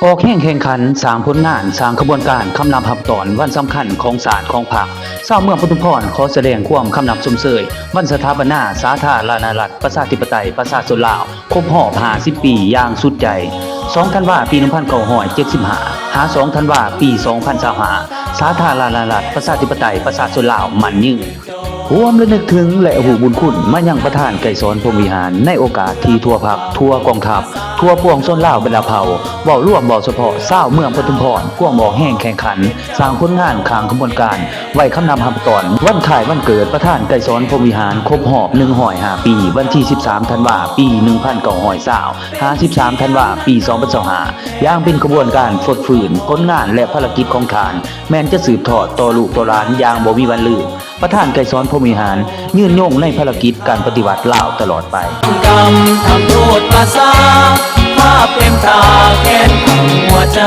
ออกแข่งขันสร้างผลงานสร้างขบวนการคำนำหับตอนวันสำคัญของศาสตร์ของผักชาวเมืองปทุมพรขอแสดงความคำนับสมเสยวันสถาปนาสาธารณรัฐประชาธิปไตยประชาชนลาวครบรอบ50 ปีอย่างสุดใจ2ธันวาคมปี1975หา2ธันวาคมปี2025สาธารณรัฐประชาธิปไตยประชาชนลาวมั่นยืนร่วมระลึกถึงและหูบุญคุณมายังประธานไกรสอนพรหมวิหารในโอกาสที่ทั่วภาคทั่วกองทัพทั่วปวงชนลาวบรรดาเผ่าเว้าร่วมเว้าเฉพาะชาวเมืองปทุมพรพ่วงบ่อแห้งแข่งขันสร้างผลงานข้างขบวนการไว้คำนำหับตอนวันคล้ายวันเกิดประธานไกรสอนพรหมวิหารครบรอบ105 ปีวันที่13ธันวาคมปี1920 53ธันวาคมปี2025อย่างเป็นขบวนการฟดฝืนผลงานและภารกิจของทานแม้นจะสืบทอดต่อลูกต่อหลานอย่างบ่มีวันลืมประธานไกรสอนพรหมวิหารยืนยงในภารกิจการปฏิวัติลาวตลอดไปกรรมทำโทษภาษาภาพเต็มตาแค้นหัวใจ